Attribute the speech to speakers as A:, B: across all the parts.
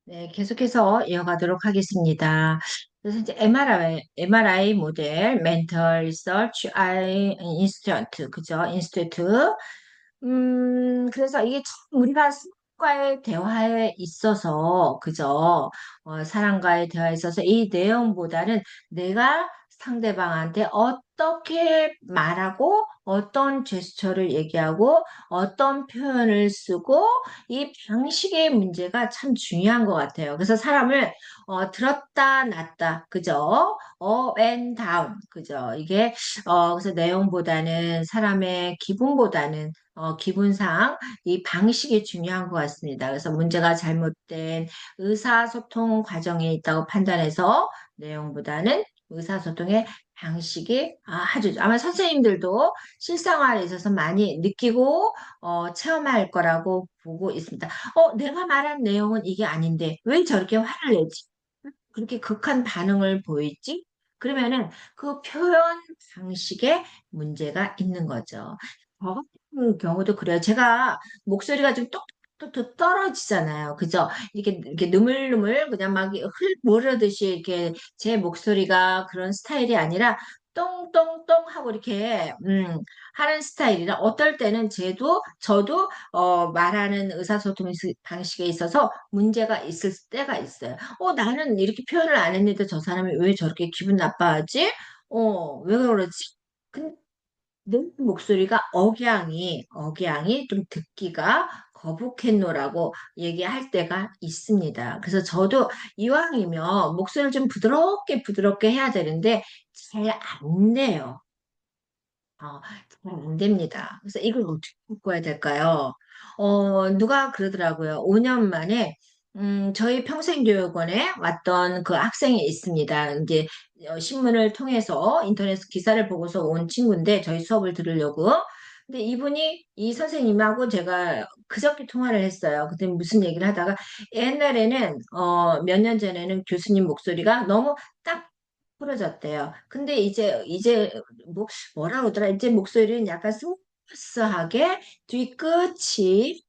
A: 네, 계속해서 이어가도록 하겠습니다. 그래서 이제 MRI 모델, Mental Research Eye Institute, 그죠? 인스티튜트. 그래서 이게 참 우리가 사람과의 대화에 있어서, 그죠? 사람과의 대화에 있어서 이 내용보다는 내가 상대방한테 어떻게 말하고, 어떤 제스처를 얘기하고, 어떤 표현을 쓰고, 이 방식의 문제가 참 중요한 것 같아요. 그래서 사람을 들었다 놨다, 그죠? up and down, 그죠? 이게 그래서 내용보다는 사람의 기분보다는 기분상 이 방식이 중요한 것 같습니다. 그래서 문제가 잘못된 의사소통 과정에 있다고 판단해서 내용보다는 의사소통의 방식이 아주 아마 선생님들도 실생활에 있어서 많이 느끼고 체험할 거라고 보고 있습니다. 내가 말한 내용은 이게 아닌데 왜 저렇게 화를 내지? 그렇게 극한 반응을 보이지? 그러면은 그 표현 방식에 문제가 있는 거죠. 저 같은 경우도 그래요. 제가 목소리가 좀 똑똑똑 떨어지잖아요. 그죠? 이렇게 느물느물 그냥 막 흐르듯이 이렇게 제 목소리가 그런 스타일이 아니라 똥똥똥 하고 이렇게 하는 스타일이라 어떨 때는 저도 말하는 의사소통 방식에 있어서 문제가 있을 때가 있어요. 나는 이렇게 표현을 안 했는데 저 사람이 왜 저렇게 기분 나빠하지? 왜 그러지? 근데 내 목소리가 억양이 좀 듣기가 거북했노라고 얘기할 때가 있습니다. 그래서 저도 이왕이면 목소리를 좀 부드럽게 해야 되는데 잘 안 돼요. 잘 안 됩니다. 그래서 이걸 어떻게 바꿔야 될까요? 누가 그러더라고요. 5년 만에, 저희 평생교육원에 왔던 그 학생이 있습니다. 이제 신문을 통해서 인터넷 기사를 보고서 온 친구인데 저희 수업을 들으려고. 근데 이분이 이 선생님하고 제가 그저께 통화를 했어요. 그때 무슨 얘기를 하다가 옛날에는 몇 년 전에는 교수님 목소리가 너무 딱 부러졌대요. 근데 이제 뭐라 그러더라? 이제 목소리는 약간 스무스하게 뒤끝이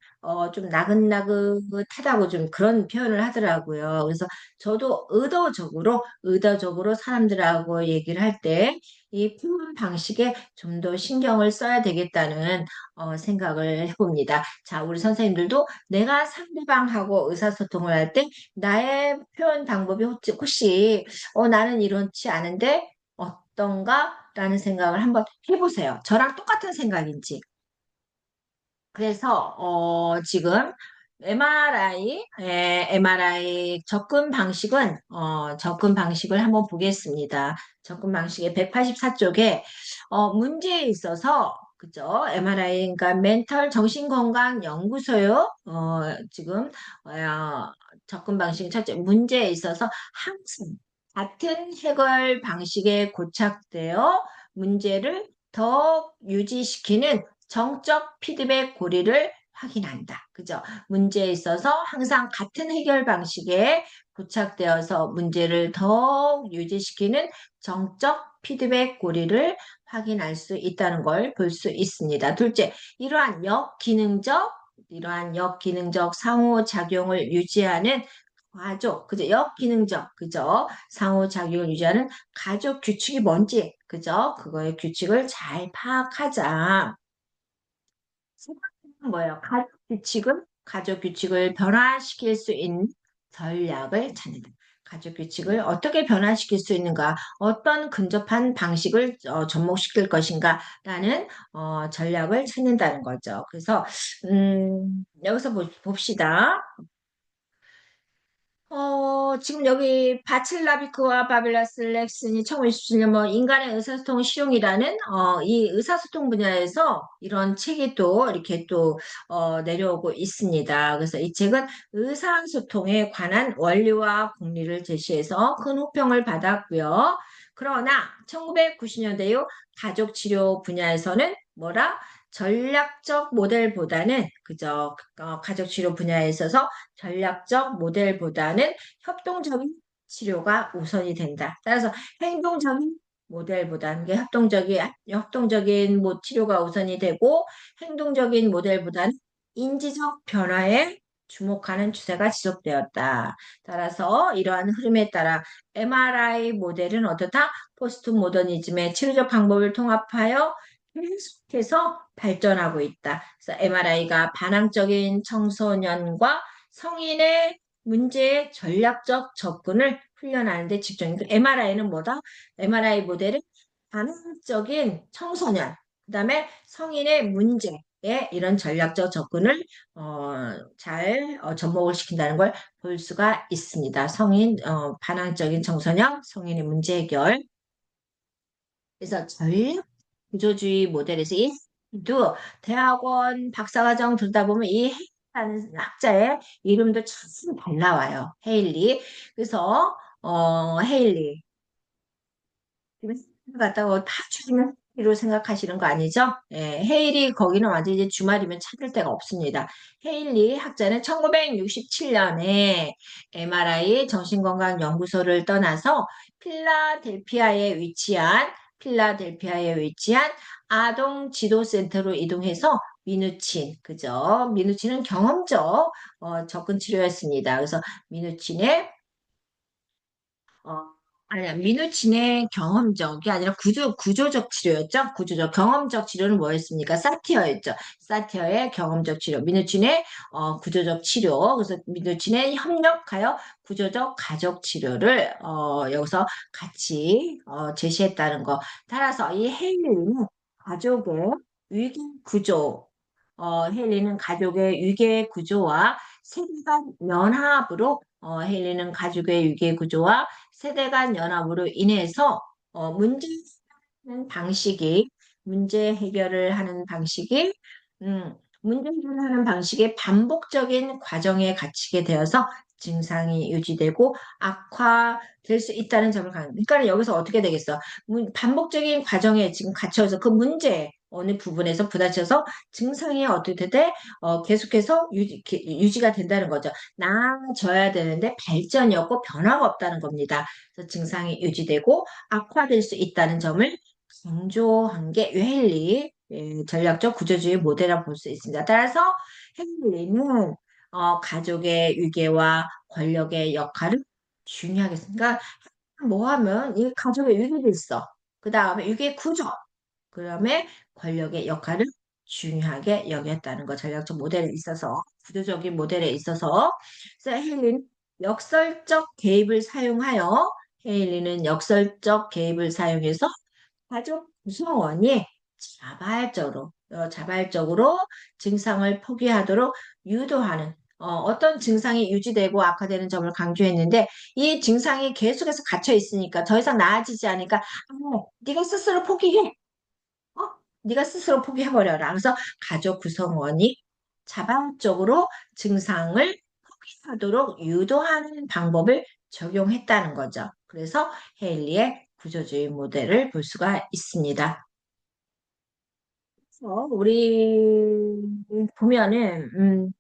A: 좀 나긋나긋하다고 좀 그런 표현을 하더라고요. 그래서 저도 의도적으로 사람들하고 얘기를 할 때 이 표현 방식에 좀 더 신경을 써야 되겠다는 생각을 해봅니다. 자, 우리 선생님들도 내가 상대방하고 의사소통을 할 때 나의 표현 방법이 혹시 나는 이렇지 않은데 어떤가? 라는 생각을 한번 해보세요. 저랑 똑같은 생각인지. 그래서 지금 MRI 접근 방식을 한번 보겠습니다. 접근 방식의 184쪽에 문제에 있어서 그죠? MRI, 그러니까 멘털 정신건강연구소요. 지금 접근 방식 첫째 문제에 있어서 항상 같은 해결 방식에 고착되어 문제를 더 유지시키는 정적 피드백 고리를 확인한다. 그죠? 문제에 있어서 항상 같은 해결 방식에 부착되어서 문제를 더욱 유지시키는 정적 피드백 고리를 확인할 수 있다는 걸 볼 수 있습니다. 둘째, 이러한 역기능적 상호작용을 유지하는 그죠? 역기능적, 그죠? 상호작용을 유지하는 가족 규칙이 뭔지, 그죠? 그거의 규칙을 잘 파악하자. 세 번째는 뭐예요? 가족 규칙을 변화시킬 수 있는 전략을 찾는다. 가족 규칙을 어떻게 변화시킬 수 있는가? 어떤 근접한 방식을 접목시킬 것인가라는 전략을 찾는다는 거죠. 그래서 여기서 봅시다. 지금 여기 바첼라비크와 바빌라스 렉슨이 1927년 뭐 인간의 의사소통 실용이라는 이 의사소통 분야에서 이런 책이 또 이렇게 또 내려오고 있습니다. 그래서 이 책은 의사소통에 관한 원리와 공리를 제시해서 큰 호평을 받았고요. 그러나 1990년대 이후 가족치료 분야에서는 뭐라? 전략적 모델보다는 그저 가족치료 분야에 있어서 전략적 모델보다는 협동적인 치료가 우선이 된다. 따라서 행동적인 모델보다는 게 협동적인 뭐 치료가 우선이 되고 행동적인 모델보다는 인지적 변화에 주목하는 추세가 지속되었다. 따라서 이러한 흐름에 따라 MRI 모델은 어떻다? 포스트 모더니즘의 치료적 방법을 통합하여 계속해서 발전하고 있다. 그래서 MRI가 반항적인 청소년과 성인의 문제의 전략적 접근을 훈련하는 데 집중. MRI는 뭐다? MRI 모델은 반항적인 청소년, 그다음에 성인의 문제에 이런 전략적 접근을 잘 접목을 시킨다는 걸 볼 수가 있습니다. 반항적인 청소년, 성인의 문제 해결. 그래서 전략 구조주의 모델에서 이도 대학원 박사과정 들다 보면 이 헤일리라는 학자의 이름도 참 잘 나와요. 헤일리. 그래서 헤일리. 갔다가 파주로 생각하시는 거 아니죠? 예, 헤일이 거기는 완전 이제 주말이면 찾을 데가 없습니다. 헤일리 학자는 1967년에 MRI 정신건강연구소를 떠나서 필라델피아에 위치한 아동 지도센터로 이동해서 그죠? 미누친은 경험적 접근 치료였습니다. 그래서 미누친의 어, 아니야, 민우진의 경험적이 아니라 구조적 치료였죠? 경험적 치료는 뭐였습니까? 사티어였죠. 사티어의 경험적 치료. 민우진의 구조적 치료. 그래서 민우진의 협력하여 구조적 가족 치료를 여기서 같이 제시했다는 거. 따라서 이 헤일리는 가족의 위기 구조, 헤일리는 가족의 위계 구조와 세대 간 연합으로 헤일리는 가족의 위계 구조와 세대 간 연합으로 인해서 문제 해결하는 방식이 문제 해결을 하는 방식이 문제 해결을 하는 방식이 반복적인 과정에 갇히게 되어서 증상이 유지되고 악화될 수 있다는 점을 그러니까 여기서 어떻게 되겠어? 반복적인 과정에 지금 갇혀서 그 문제 어느 부분에서 부딪혀서 증상이 어떻게 돼? 계속해서 유지가 된다는 거죠. 나아져야 되는데 발전이 없고 변화가 없다는 겁니다. 그래서 증상이 유지되고 악화될 수 있다는 점을 강조한 게 웰리 전략적 구조주의 모델이라고 볼 수 있습니다. 따라서 헨리는 가족의 위계와 권력의 역할을 중요하게 생각. 뭐 하면 이 가족의 위계도 있어. 그 다음에 위계 구조. 그다음에 권력의 역할을 중요하게 여겼다는 거 전략적 모델에 있어서 구조적인 모델에 있어서 그래서 헤일리는 역설적 개입을 사용해서 가족 구성원이 자발적으로 증상을 포기하도록 유도하는 어떤 증상이 유지되고 악화되는 점을 강조했는데 이 증상이 계속해서 갇혀 있으니까 더 이상 나아지지 않으니까 네가 스스로 포기해. 어? 네가 스스로 포기해버려라. 그래서 가족 구성원이 자발적으로 증상을 포기하도록 유도하는 방법을 적용했다는 거죠. 그래서 헤일리의 구조주의 모델을 볼 수가 있습니다. 그래서 우리 보면은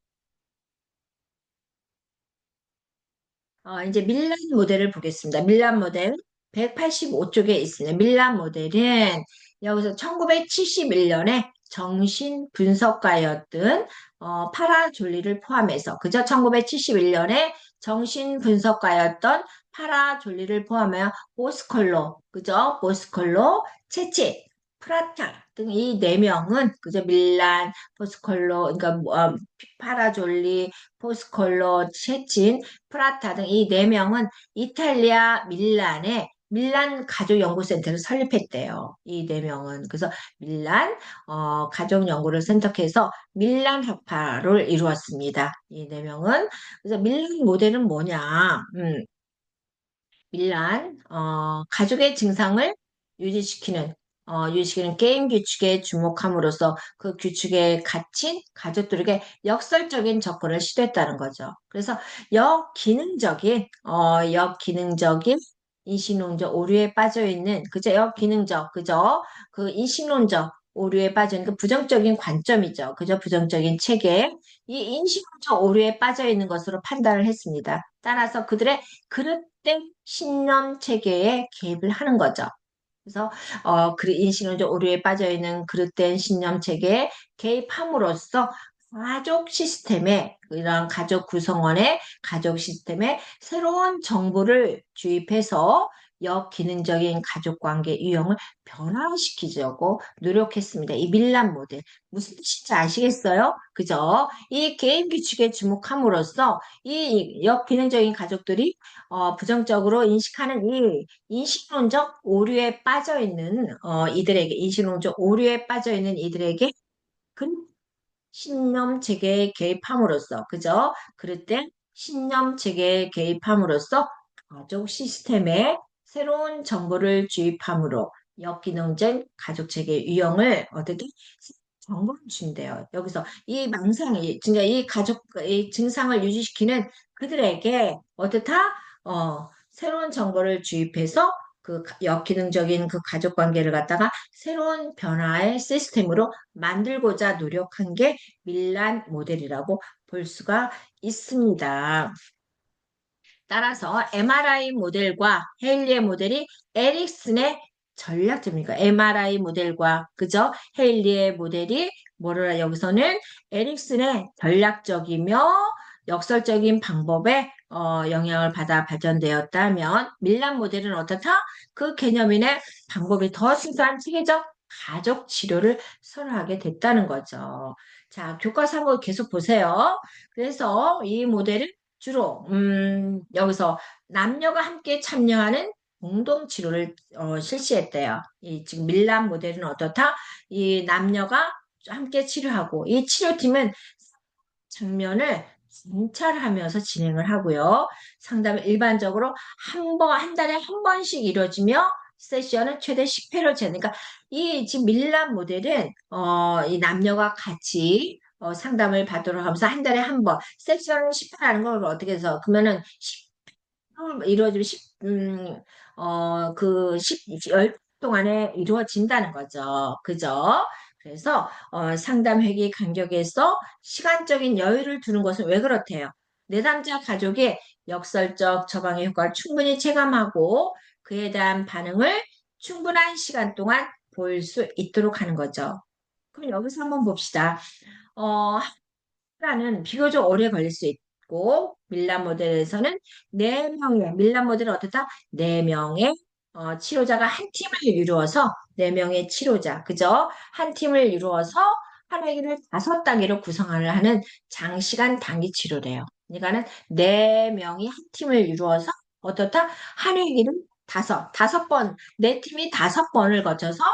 A: 이제 밀란 모델을 보겠습니다. 밀란 모델 185쪽에 있습니다. 밀란 모델은 여기서 1971년에 정신 분석가였던 파라졸리를 포함해서 그죠? 1971년에 정신 분석가였던 파라졸리를 포함하여 보스컬로 그죠? 보스컬로, 체치, 프라타 등 이 네 명은 그죠? 밀란, 보스컬로, 그러니까 파라졸리, 보스컬로, 체친 프라타 등 이 네 명은 이탈리아 밀란에 밀란 가족연구센터를 설립했대요. 이 네 명은. 그래서 밀란 가족연구를 선택해서 밀란 학파를 이루었습니다. 이 네 명은. 그래서 밀란 모델은 뭐냐? 밀란, 가족의 증상을 유지시키는, 유지시키는 게임 규칙에 주목함으로써 그 규칙에 갇힌 가족들에게 역설적인 접근을 시도했다는 거죠. 그래서 역기능적인 인식론적 오류에 빠져 있는, 그죠? 역기능적, 그죠? 그 인식론적 오류에 빠져 있는 그 부정적인 관점이죠. 그죠? 부정적인 체계. 이 인식론적 오류에 빠져 있는 것으로 판단을 했습니다. 따라서 그들의 그릇된 신념 체계에 개입을 하는 거죠. 그래서 인신론적 오류에 빠져 있는 그릇된 신념 체계에 개입함으로써 가족 시스템에, 이런 가족 구성원의 가족 시스템에 새로운 정보를 주입해서 역기능적인 가족 관계 유형을 변화시키려고 노력했습니다. 이 밀란 모델. 무슨 뜻인지 아시겠어요? 그죠? 이 게임 규칙에 주목함으로써 이 역기능적인 가족들이 부정적으로 인식하는 이 인식론적 오류에 빠져 있는 이들에게, 인식론적 오류에 빠져 있는 이들에게 신념 체계에 개입함으로써, 그죠? 그럴 때 신념 체계에 개입함으로써 가족 시스템에 새로운 정보를 주입함으로 역기능적 가족 체계 유형을 어떻게 정보를 준대요. 여기서 이 망상이, 진짜 이 가족, 이 증상을 유지시키는 그들에게 어떻다? 새로운 정보를 주입해서 그 역기능적인 그 가족 관계를 갖다가 새로운 변화의 시스템으로 만들고자 노력한 게 밀란 모델이라고 볼 수가 있습니다. 따라서 MRI 모델과 헤일리의 모델이 에릭슨의 전략적입니다. MRI 모델과 그죠? 헤일리의 모델이 뭐를 여기서는 에릭슨의 전략적이며 역설적인 방법에 영향을 받아 발전되었다면 밀란 모델은 어떻다? 그 개념인의 방법이 더 순수한 체계적 가족 치료를 선호하게 됐다는 거죠. 자, 교과서 한번 계속 보세요. 그래서 이 모델은 주로 여기서 남녀가 함께 참여하는 공동 치료를 실시했대요. 이 지금 밀란 모델은 어떻다? 이 남녀가 함께 치료하고 이 치료팀은 장면을 관찰하면서 진행을 하고요. 상담은 일반적으로 한 달에 한 번씩 이루어지며 세션은 최대 10회로 재니까 이 지금 밀란 모델은 이 남녀가 같이 상담을 받도록 하면서 한 달에 한 번, 세션을 10회라는 걸 어떻게 해서 그러면은 10회 이루어지면 10 동안에 이루어진다는 거죠. 그죠? 그래서 상담 회기 간격에서 시간적인 여유를 두는 것은 왜 그렇대요? 내담자 가족의 역설적 처방의 효과를 충분히 체감하고 그에 대한 반응을 충분한 시간 동안 볼 수 있도록 하는 거죠. 그럼 여기서 한번 봅시다. 시간은 비교적 오래 걸릴 수 있고 밀란 모델에서는 밀란 모델은 어떻다? 네 명의 치료자가 한 팀을 이루어서 네 명의 치료자, 그죠? 한 팀을 이루어서 한 회기를 5단계로 구성을 하는 장시간 단기 치료래요. 그러니까는 네 명이 한 팀을 이루어서 어떻다? 한 회기를 다섯 번, 네 팀이 5번을 거쳐서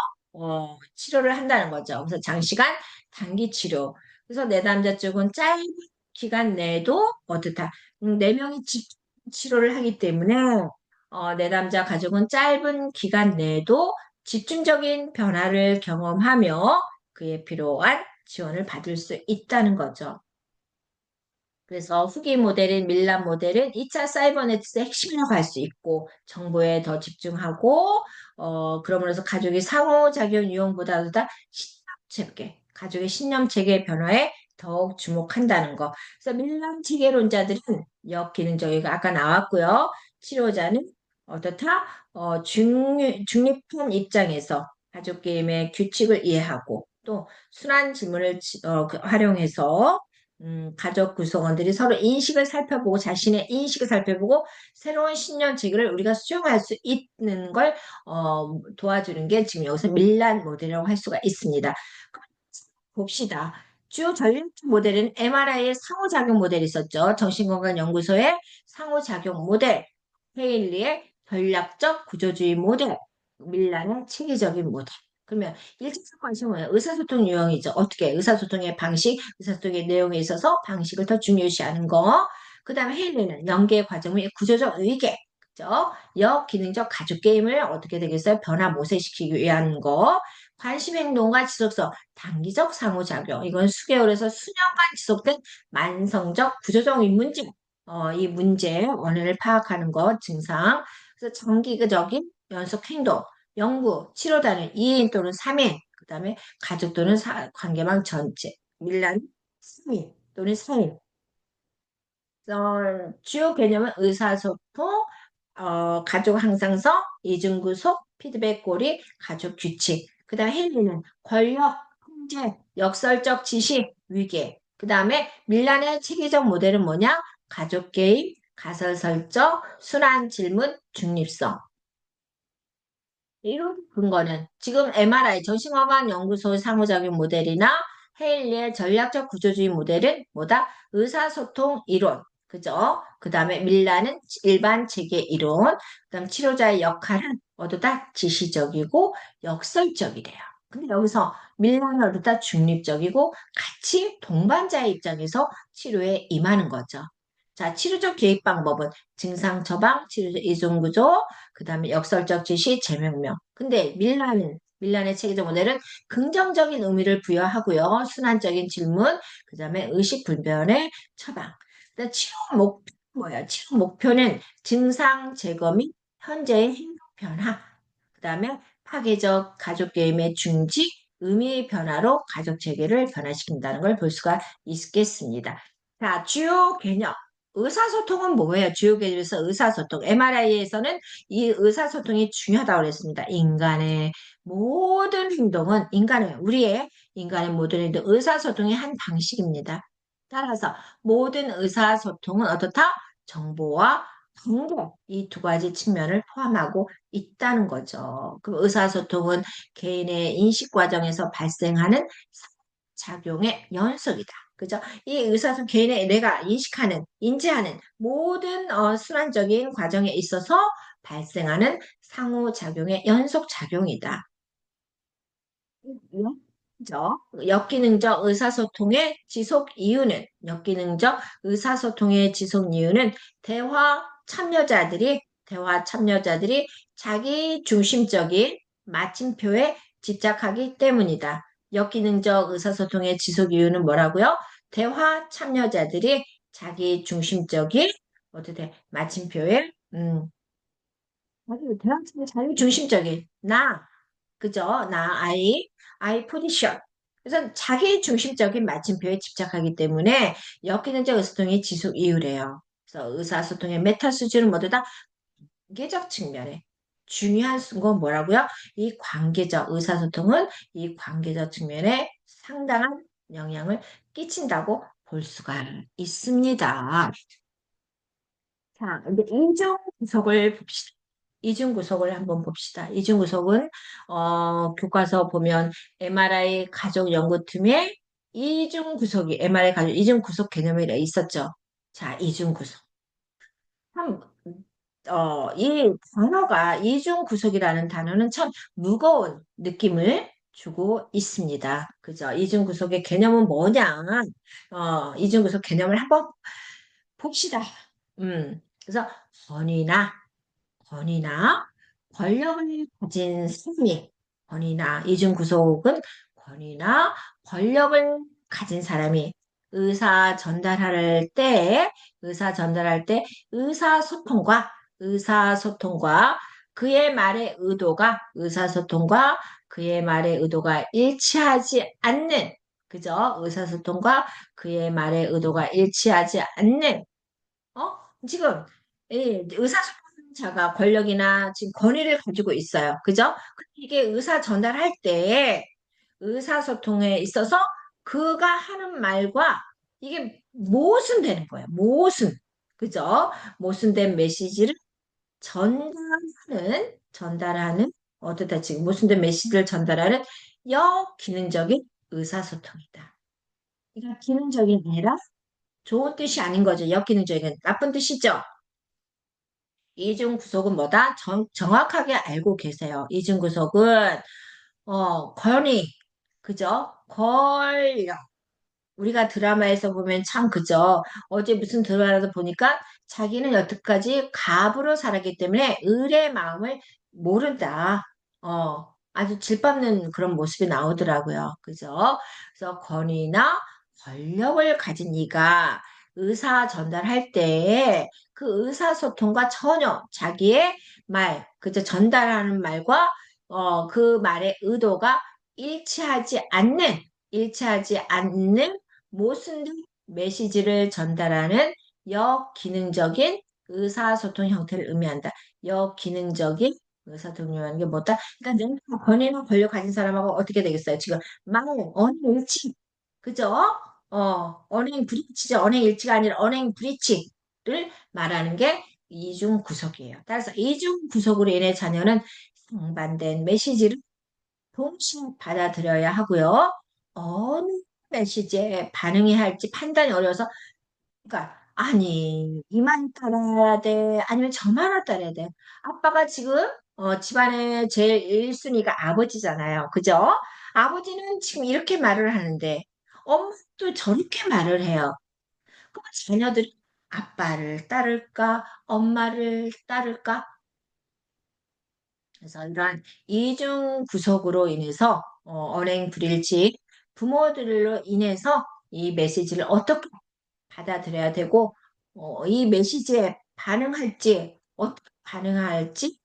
A: 치료를 한다는 거죠. 그래서 장시간 단기 치료. 그래서 내담자 쪽은 짧은 기간 내에도 어떻다. 네 명이 집중 치료를 하기 때문에 내담자 가족은 짧은 기간 내에도 집중적인 변화를 경험하며 그에 필요한 지원을 받을 수 있다는 거죠. 그래서 후기 모델인 밀란 모델은 2차 사이버네틱스의 핵심이라고 할 수 있고 정보에 더 집중하고 그러면서 가족의 상호작용 유형보다도 다 신념 체계, 가족의 신념 체계 변화에 더욱 주목한다는 거. 그래서 밀란 체계론자들은 역기능적이가 아까 나왔고요. 치료자는 어떻다? 중립한 입장에서 가족 게임의 규칙을 이해하고 또 순환 질문을 활용해서 가족 구성원들이 서로 인식을 살펴보고 자신의 인식을 살펴보고 새로운 신념 체계를 우리가 수용할 수 있는 걸 도와주는 게 지금 여기서 밀란 모델이라고 할 수가 있습니다. 봅시다. 주요 전략적 모델은 MRI의 상호작용 모델이 있었죠. 정신건강연구소의 상호작용 모델, 헤일리의 전략적 구조주의 모델, 밀란의 체계적인 모델. 그러면 일차적 관심은 뭐예요? 의사소통 유형이죠. 어떻게? 의사소통의 방식, 의사소통의 내용에 있어서 방식을 더 중요시하는 거. 그 다음에 헤일리는 연계 과정의 구조적 의계. 그죠? 역기능적 가족 게임을 어떻게 되겠어요? 변화 모색시키기 위한 거. 관심 행동과 지속성, 단기적 상호작용. 이건 수개월에서 수년간 지속된 만성적 구조적인 문제. 이 문제의 원인을 파악하는 것, 증상. 그래서 장기적인 연속 행동, 연구, 치료단은 2인 또는 3인, 그 다음에 가족 또는 관계망 전체, 밀란 3인 또는 4인. 주요 개념은 의사소통, 가족 항상성, 이중구속, 피드백 고리, 가족 규칙. 그 다음에 헬리는 권력, 통제, 역설적 지시, 위계. 그 다음에 밀란의 체계적 모델은 뭐냐? 가족 게임, 가설 설정, 순환 질문, 중립성. 이런 근거는 지금 MRI 정신건강 연구소 상호작용 모델이나 헤일리의 전략적 구조주의 모델은 뭐다? 의사소통 이론. 그죠? 그 다음에 밀라는 일반 체계 이론. 그 다음 치료자의 역할은 어디다? 지시적이고 역설적이래요. 근데 여기서 밀라는 어디다? 중립적이고 같이 동반자의 입장에서 치료에 임하는 거죠. 자, 치료적 개입 방법은 증상 처방, 치료적 이중구조, 그 다음에 역설적 지시, 재명명. 근데 밀란의 체계적 모델은 긍정적인 의미를 부여하고요. 순환적인 질문, 그 다음에 의식 불변의 처방. 그다음 치료 목표 뭐야? 치료 목표는 증상 제거 및 현재의 행동 변화. 그 다음에 파괴적 가족 게임의 중지, 의미의 변화로 가족 체계를 변화시킨다는 걸 볼 수가 있겠습니다. 자, 주요 개념. 의사소통은 뭐예요? 주요 개념에서 의사소통. MRI에서는 이 의사소통이 중요하다고 그랬습니다. 인간의 모든 행동은 우리의 인간의 모든 행동, 의사소통의 한 방식입니다. 따라서 모든 의사소통은 어떻다? 정보와 관계, 이 두 가지 측면을 포함하고 있다는 거죠. 그 의사소통은 개인의 인식 과정에서 발생하는 작용의 연속이다. 그죠? 이 의사소통 개인의 내가 인식하는, 인지하는 모든 순환적인 과정에 있어서 발생하는 상호작용의 연속작용이다. 그죠? 역기능적 의사소통의 지속 이유는 대화 참여자들이 자기 중심적인 마침표에 집착하기 때문이다. 역기능적 의사소통의 지속 이유는 뭐라고요? 대화 참여자들이 자기 중심적인 어떻게 마침표에 자기 중심적인 그죠? I 포지션. 그래서 자기 중심적인 마침표에 집착하기 때문에 역기능적 의사소통이 지속 이유래요. 그래서 의사소통의 메타 수준은 모두 다 관계적 측면에 중요한 건 뭐라고요? 이 관계적 의사소통은 이 관계적 측면에 상당한 영향을 끼친다고 볼 수가 있습니다. 자, 이제 이중 구속을 봅시다. 이중 구속을 한번 봅시다. 이중 구속은 교과서 보면 MRI 가족 연구팀에 이중 구속이 MRI 가족 이중 구속 개념이 있었죠. 자, 이중 구속. 참, 이 단어가 이중 구속이라는 단어는 참 무거운 느낌을 주고 있습니다. 그죠? 이중 구속의 개념은 뭐냐? 이중 구속 개념을 한번 봅시다. 그래서 권위나 권위나 권력을 가진 사람이 권위나 이중구속은 권위나 권력을 가진 사람이 의사 전달할 때 의사소통과 그의 말의 의도가 일치하지 않는 그죠? 의사소통과 그의 말의 의도가 일치하지 않는 어? 지금 의사소통자가 권력이나 지금 권위를 가지고 있어요. 그죠? 근데 이게 의사 전달할 때 의사소통에 있어서 그가 하는 말과 이게 모순되는 거예요. 그죠? 모순된 메시지를 전달하는 어떻다 지금 모순된 메시지를 전달하는 역기능적인 의사소통이다. 이게 기능적인 아니라 좋은 뜻이 아닌 거죠. 역기능적인 나쁜 뜻이죠. 이중 구속은 뭐다? 정확하게 알고 계세요. 이중 구속은 권위, 그죠? 권력. 우리가 드라마에서 보면 참 그죠? 어제 무슨 드라마에서 보니까 자기는 여태까지 갑으로 살았기 때문에 을의 마음을 모른다. 아주 질밟는 그런 모습이 나오더라고요. 그죠? 그래서 권위나 권력을 가진 이가 의사 전달할 때 그 의사소통과 전혀 자기의 그죠? 전달하는 말과 그 말의 의도가 일치하지 않는 모순된 메시지를 전달하는 역기능적인 의사소통 형태를 의미한다. 역기능적인 의사소통이라는 게 뭐다? 그러니까 내가 권위나 권력 가진 사람하고 어떻게 되겠어요? 지금 말, 언어 일치. 그죠? 언행 불일치죠. 언행 일치가 아니라 언행 불일치를 말하는 게 이중 구속이에요. 따라서 이중 구속으로 인해 자녀는 상반된 메시지를 동시에 받아들여야 하고요. 어느 메시지에 반응해야 할지 판단이 어려워서, 그러니까, 아니, 이만 따라야 돼? 아니면 저만을 따라야 돼? 아빠가 지금, 집안의 제일 1순위가 아버지잖아요. 그죠? 아버지는 지금 이렇게 말을 하는데, 엄마도 저렇게 말을 해요. 그럼 자녀들이 아빠를 따를까? 엄마를 따를까? 그래서 이러한 이중 구속으로 인해서 언행 불일치, 부모들로 인해서 이 메시지를 어떻게 받아들여야 되고 이 메시지에 반응할지 어떻게 반응할지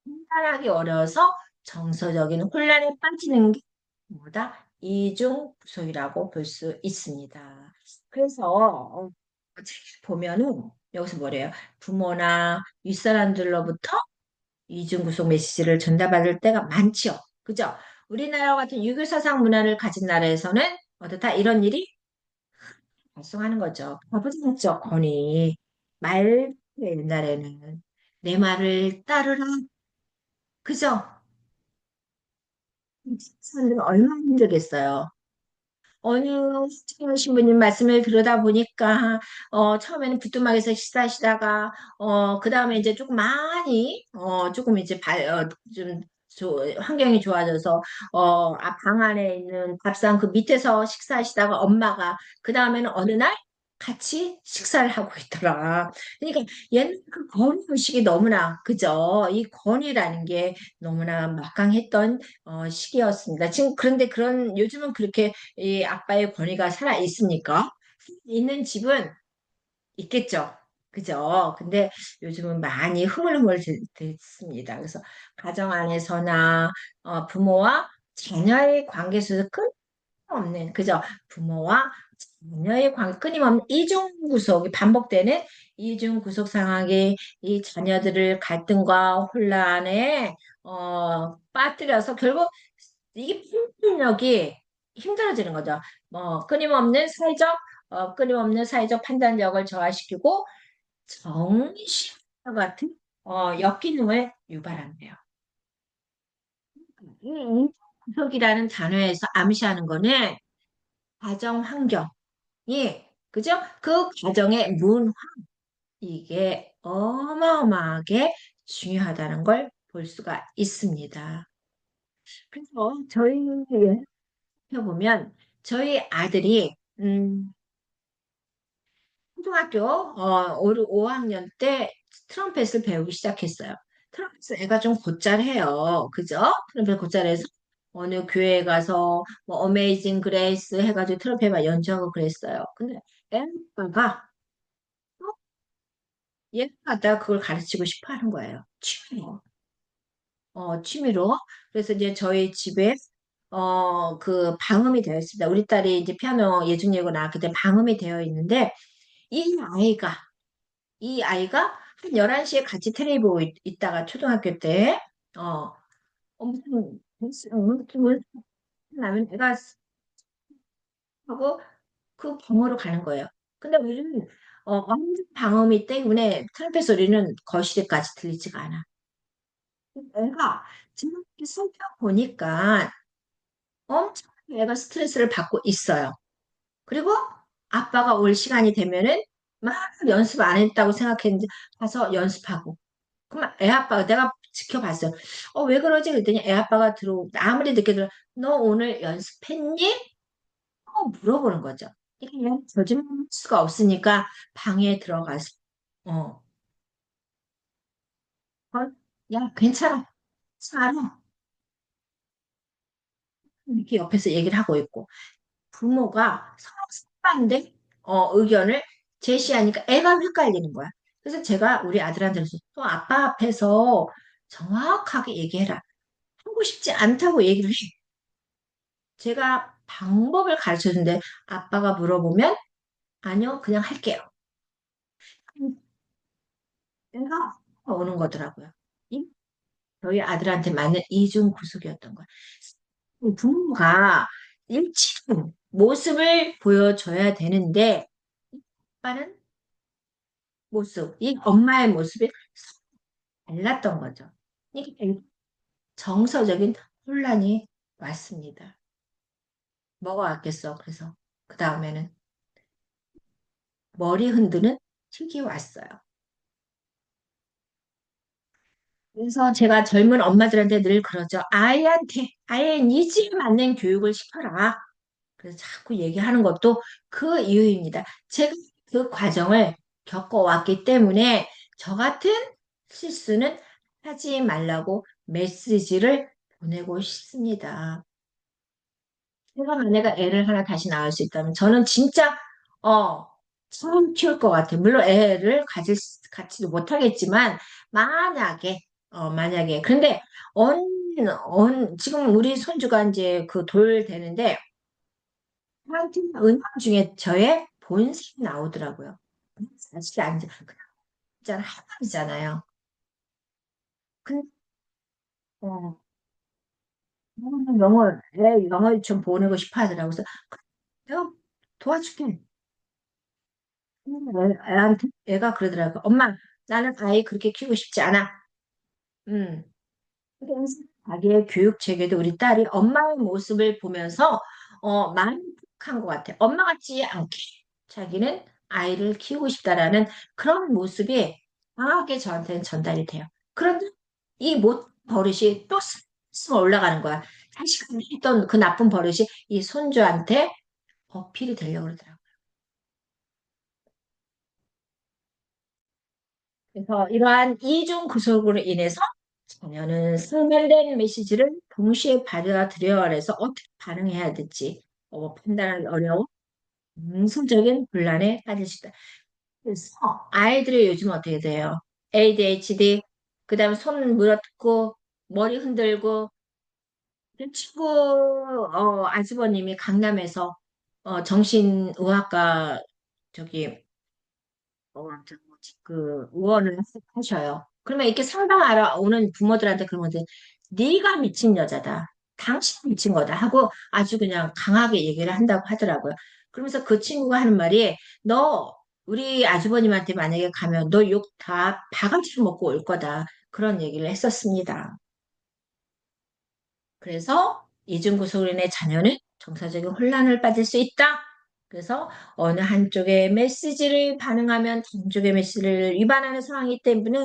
A: 판단하기 어려워서 정서적인 혼란에 빠지는 게 뭐다? 이중 구속이라고 볼 수 있습니다. 그래서 책을 보면은 여기서 뭐래요? 부모나 윗사람들로부터 이중구속 메시지를 전달받을 때가 많지요. 그죠? 우리나라 같은 유교사상 문화를 가진 나라에서는 어떻다 이런 일이 발생하는 거죠. 아버지였죠, 권위. 말, 옛날에는 내 말을 따르라. 그죠? 사람들은 얼마나 힘들겠어요. 어느 수천 신부님 말씀을 들으다 보니까 처음에는 부뚜막에서 식사하시다가 그 다음에 이제 조금 많이 조금 이제 좀 환경이 좋아져서 방 안에 있는 밥상 그 밑에서 식사하시다가 엄마가 그 다음에는 어느 날 같이 식사를 하고 있더라. 그러니까 옛날 그 권위 의식이 너무나 그죠? 이 권위라는 게 너무나 막강했던 시기였습니다. 지금 그런데 그런 요즘은 그렇게 이 아빠의 권위가 살아 있습니까? 있는 집은 있겠죠. 그죠? 근데 요즘은 많이 흐물흐물 됐습니다. 그래서 가정 안에서나 부모와 자녀의 관계 속에서 끊임없는, 그죠? 부모와 자녀의 끊임없는 이중 구속이 반복되는 이중 구속 상황이 이 자녀들을 갈등과 혼란에 빠뜨려서 결국 이게 판단력이 힘들어지는 거죠. 끊임없는 사회적 판단력을 저하시키고 정신과 같은 역기능을 유발한대요. 이 구속이라는 단어에서 암시하는 거는 가정 환경이, 그죠? 그 가정의 문화, 이게 어마어마하게 중요하다는 걸 볼 수가 있습니다. 그래서 저희 보면 저희 아들이 초등학교 5학년 때 트럼펫을 배우기 시작했어요. 트럼펫을 애가 좀 곧잘해요. 그죠? 트럼펫 곧잘해서 어느 교회에 가서 뭐 어메이징 그레이스 해가지고 트럼펫 막 연주하고 그랬어요. 근데 애가 얘가 다 그걸 가르치고 싶어 하는 거예요. 취미로. 취미로. 그래서 이제 저희 집에 그 방음이 되어 있습니다. 우리 딸이 이제 피아노 예중예고 나왔기 때문에 방음이 되어 있는데 이 아이가 이 아이가 한 11시에 같이 텔레비 보고 있다가 초등학교 때, 무슨 라면 애가 하고 그 방으로 가는 거예요. 근데 우리는, 완전 방음이 때문에 트럼펫 소리는 거실에까지 들리지가 않아. 애가 지금 이렇게 살펴보니까 엄청 애가 스트레스를 받고 있어요. 그리고 아빠가 올 시간이 되면은 막 연습 안 했다고 생각했는데 가서 연습하고. 그럼 애 아빠가 내가 지켜봤어요. 왜 그러지? 그랬더니 애 아빠가 아무리 늦게 들어, 너 오늘 연습했니? 물어보는 거죠. 그냥 거짓말 수가 없으니까 방에 들어가서, 어, 야, 괜찮아. 잘해. 이렇게 옆에서 얘기를 하고 있고. 부모가 서로 상반된 의견을 제시하니까 애가 헷갈리는 거야. 그래서 제가 우리 아들한테 그랬어. 또 아빠 앞에서 정확하게 얘기해라. 하고 싶지 않다고 얘기를 해. 제가 방법을 가르쳐 주는데 아빠가 물어보면 아니요, 그냥 할게요. 내가 오는 거더라고요. 이 저희 아들한테 맞는 이중 구속이었던 거예요. 부모가 일치는 모습을 보여줘야 되는데, 아빠는 모습, 이 엄마의 모습이 달랐던 거죠. 이게 정서적인 혼란이 왔습니다. 뭐가 왔겠어? 그래서 그 다음에는 머리 흔드는 틱이 왔어요. 그래서 제가 젊은 엄마들한테 늘 그러죠. 아이의 니즈에 맞는 교육을 시켜라. 그래서 자꾸 얘기하는 것도 그 이유입니다. 제가 그 과정을 겪어왔기 때문에 저 같은 실수는 하지 말라고 메시지를 보내고 싶습니다. 제가 만약에 애를 하나 다시 낳을 수 있다면 저는 진짜 어 처음 키울 것 같아요. 물론 애를 갖지도 못하겠지만 만약에 만약에 근데 지금 우리 손주가 이제 그 돌 되는데 은행 중에 저의 본색이 나오더라고요. 사실 안 진짜 할아버지잖아요. 근데 어, 애 영어 좀 보내고 싶어 하더라고요. 그래서 내가 도와줄게. 애한테 애가 그러더라고. 엄마, 나는 아이 그렇게 키우고 싶지 않아. 음. 그래서 자기의 교육 체계도 우리 딸이 엄마의 모습을 보면서 만족한 것 같아. 엄마 같지 않게 자기는 아이를 키우고 싶다라는 그런 모습이 강하게 저한테는 전달이 돼요. 그런데 이 못 버릇이 또 스스로 올라가는 거야. 자식이 했던 그 나쁜 버릇이 이 손주한테 어필이 되려고 그러더라고요. 그래서 이러한 이중 구속으로 인해서 자녀는 숙면된 메시지를 동시에 받아들여야 해서 어떻게 반응해야 될지 판단하기 어려운 정서적인 분란에 빠질 수 있다. 그래서 아이들이 요즘 어떻게 돼요? ADHD, 그다음에 손 물어뜯고 머리 흔들고 그 친구 아주버님이 강남에서 정신의학과 저기 저 뭐지, 그 의원을 하셔요. 그러면 이렇게 상담하러 오는 부모들한테 그러면 돼. 네가 미친 여자다. 당신 미친 거다 하고 아주 그냥 강하게 얘기를 한다고 하더라고요. 그러면서 그 친구가 하는 말이 너 우리 아주버님한테 만약에 가면 너 욕 다 바가지로 먹고 올 거다. 그런 얘기를 했었습니다. 그래서 이중구속으로 인해 자녀는 정서적인 혼란을 빠질 수 있다. 그래서 어느 한쪽의 메시지를 반응하면 다른 쪽의 메시지를 위반하는 상황이기 때문에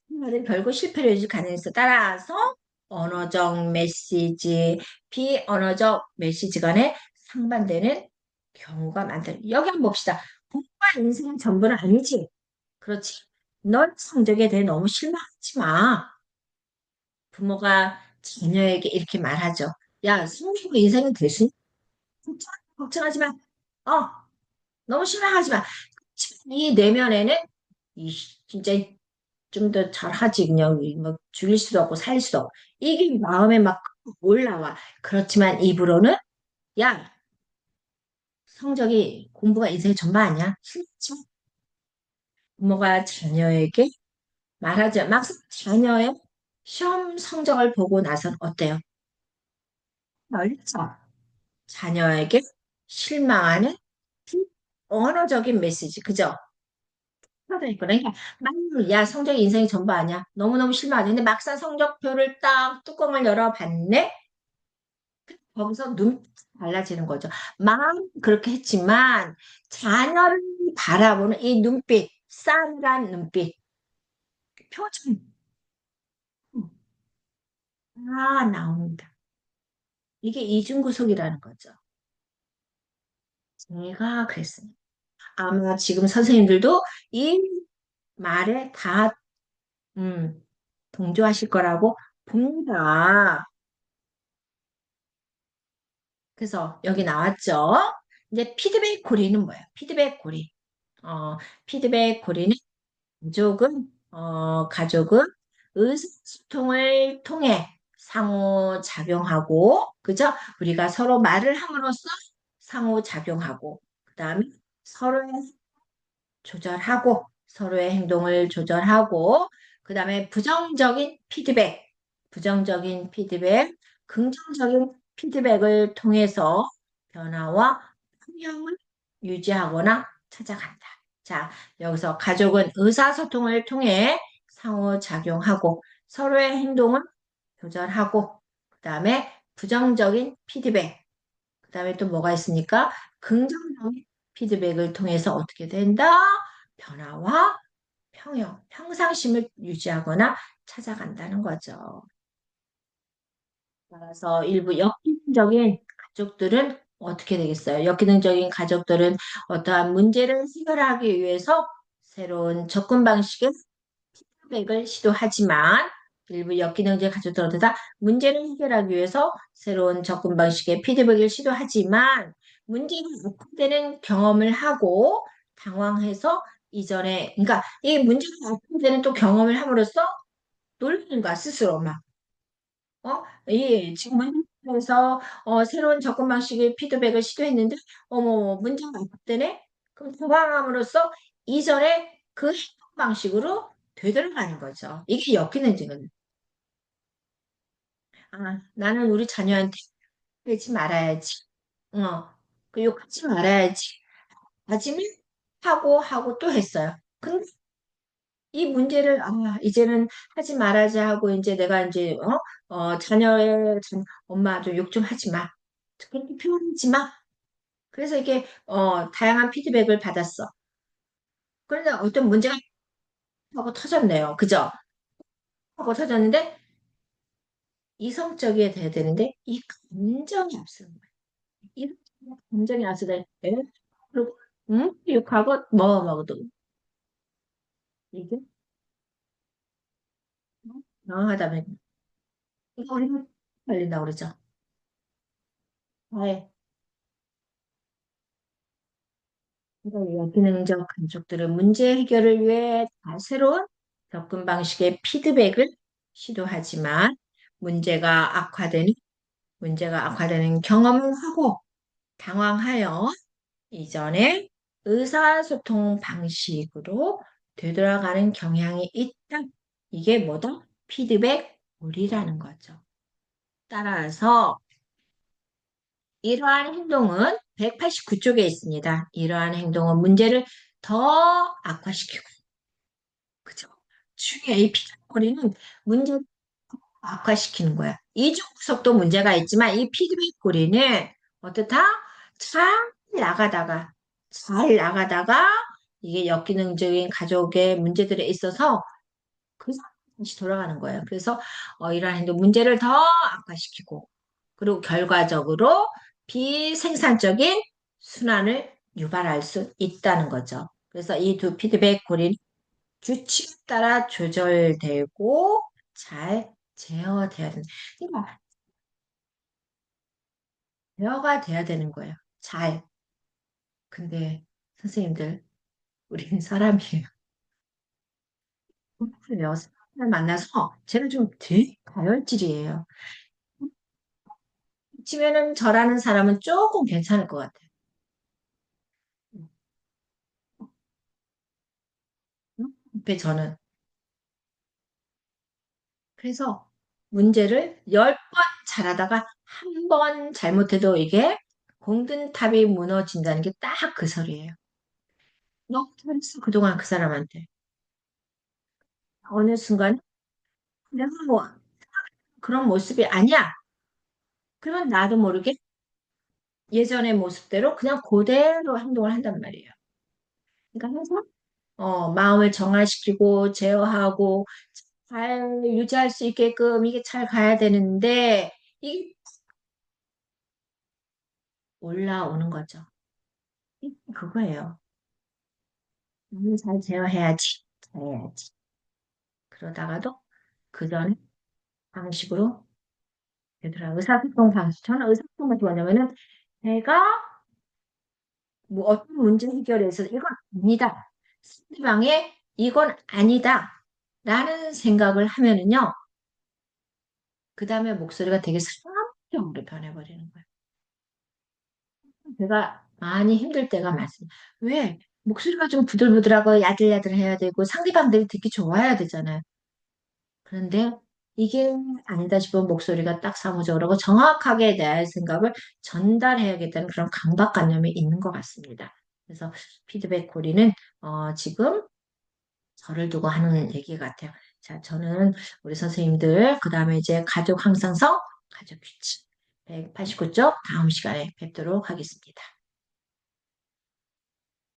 A: 말은 결국 실패를 줄 가능성이 있어. 따라서 언어적 메시지, 비언어적 메시지 간에 상반되는 경우가 많다. 여기 한번 봅시다. 부모가 인생의 전부는 아니지. 그렇지. 넌 성적에 대해 너무 실망하지 마. 부모가 자녀에게 이렇게 말하죠. 야, 성적으로 인생은 될 수 있는 걱정하지 마. 어, 너무 실망하지 마. 이 내면에는 진짜 좀 더 잘하지 그냥 뭐 죽일 수도 없고 살릴 수도 없고 이게 마음에 막 올라와. 그렇지만 입으로는 야, 성적이 공부가 인생의 전부 아니야. 실증 부모가 자녀에게 말하죠. 막상 자녀의 시험 성적을 보고 나선 어때요? 멀죠. 자녀에게 실망하는 언어적인 메시지, 그죠? 그러니까 야 성적이 인생의 전부 아니야. 너무너무 실망하지. 근데 막상 성적표를 딱 뚜껑을 열어봤네. 거기서 눈 달라지는 거죠. 마음 그렇게 했지만 자녀를 바라보는 이 눈빛, 싸늘한 눈빛, 표정 다 나옵니다. 이게 이중구속이라는 거죠. 제가 그랬습니다. 아마 지금 선생님들도 이 말에 다 음, 동조하실 거라고 봅니다. 그래서 여기 나왔죠. 이제 피드백 고리는 뭐예요? 피드백 고리. 피드백 고리는 가족은 의사소통을 통해 상호작용하고, 그죠? 우리가 서로 말을 함으로써 상호작용하고, 그 다음에 서로의 조절하고, 서로의 행동을 조절하고, 그 다음에 부정적인 피드백, 긍정적인 피드백을 통해서 변화와 평형을 유지하거나 찾아간다. 자, 여기서 가족은 의사소통을 통해 상호작용하고 서로의 행동을 조절하고, 그 다음에 부정적인 피드백, 그 다음에 또 뭐가 있습니까? 긍정적인 피드백을 통해서 어떻게 된다? 변화와 평상심을 유지하거나 찾아간다는 거죠. 따라서 일부 역기능적인 가족들은 어떻게 되겠어요? 역기능적인 가족들은 어떠한 문제를 해결하기 위해서 새로운 접근 방식의 피드백을 시도하지만 일부 역기능적인 가족들은 어떠다? 문제를 해결하기 위해서 새로운 접근 방식의 피드백을 시도하지만 문제가 악화되는 경험을 하고 당황해서 이전에 그러니까 이 문제가 악화되는 또 경험을 함으로써 놀라는 거야 스스로 막 예, 지금 문제에서 새로운 접근 방식의 피드백을 시도했는데, 어머, 문제가 반복되네? 그럼 도망함으로써 이전에 그 행동 방식으로 되돌아가는 거죠. 이게 엮이는 지금. 아, 나는 우리 자녀한테 그러지 말아야지. 그 욕하지 말아야지. 하지만 하고 또 했어요. 근데 이 문제를 이제는 하지 말아자 하고 이제 내가 이제 엄마 좀 욕 좀 하지 마. 그렇게 표현하지 마. 그래서 이게 다양한 피드백을 받았어. 그런데 어떤 문제가 하고 터졌네요. 그죠? 하고 터졌는데 이성적이어야 돼야 되는데 이 감정이 앞서는 거야. 이 감정이 앞서다. 그리고 욕하고 뭐 먹어도 이게 당황하다면 이거 우리가 걸린다고 그러죠. 네. 기능적 감촉들은 문제 해결을 위해 다 새로운 접근 방식의 피드백을 시도하지만 문제가 악화되는, 문제가 악화되는 경험을 하고 당황하여 이전에 의사소통 방식으로 되돌아가는 경향이 있다. 이게 뭐다? 피드백 오리라는 거죠. 따라서 이러한 행동은 189쪽에 있습니다. 이러한 행동은 문제를 더 악화시키고, 그죠? 중에 이 피드백거리는 문제를 악화시키는 거야. 이중 구석도 문제가 있지만 이 피드백거리는 어떻다? 잘 나가다가, 잘 나가다가 이게 역기능적인 가족의 문제들에 있어서 그 상황이 다시 돌아가는 거예요. 그래서 이러한 행동 문제를 더 악화시키고 그리고 결과적으로 비생산적인 순환을 유발할 수 있다는 거죠. 그래서 이 두 피드백 고리는 규칙에 따라 조절되고 잘 제어돼야 된다. 그러니까 제어가 돼야 되는 거예요. 잘. 근데 선생님들, 우리는 사람이에요. 그래요. 사람을 만나서 제가 좀 되게 가열질이에요. 치면은 저라는 사람은 조금 괜찮을 것 같아요. 그 저는. 그래서 문제를 10번 잘하다가 한 번 잘못해도 이게 공든탑이 무너진다는 게 딱 그 소리예요. 너무 잘했어, 그동안 그 사람한테. 어느 순간 내가 뭐 그런 모습이 아니야. 그러면 나도 모르게 예전의 모습대로 그냥 그대로 행동을 한단 말이에요. 그러니까 항상 마음을 정화시키고 제어하고 잘 유지할 수 있게끔 이게 잘 가야 되는데 이게 올라오는 거죠. 그거예요. 잘 제어해야지. 잘해야지. 그러다가도 그 전에 방식으로 얘들아 의사소통 방식 저는 의사소통을 좋아하냐면은 내가 뭐 어떤 문제 해결에 있어서 이건 아니다. 상대방의 이건 아니다. 라는 생각을 하면은요. 그 다음에 목소리가 되게 사람적으로 변해버리는 거예요. 제가 많이 힘들 때가 많습니다. 왜? 목소리가 좀 부들부들하고 야들야들해야 되고 상대방들이 듣기 좋아야 되잖아요. 그런데 이게 아니다 싶으면 목소리가 딱 사무적으로 정확하게 내 생각을 전달해야겠다는 그런 강박관념이 있는 것 같습니다. 그래서 피드백 콜리는 지금 저를 두고 하는 얘기 같아요. 자, 저는 우리 선생님들, 그 다음에 이제 가족 항상성, 가족 규칙 189쪽 다음 시간에 뵙도록 하겠습니다.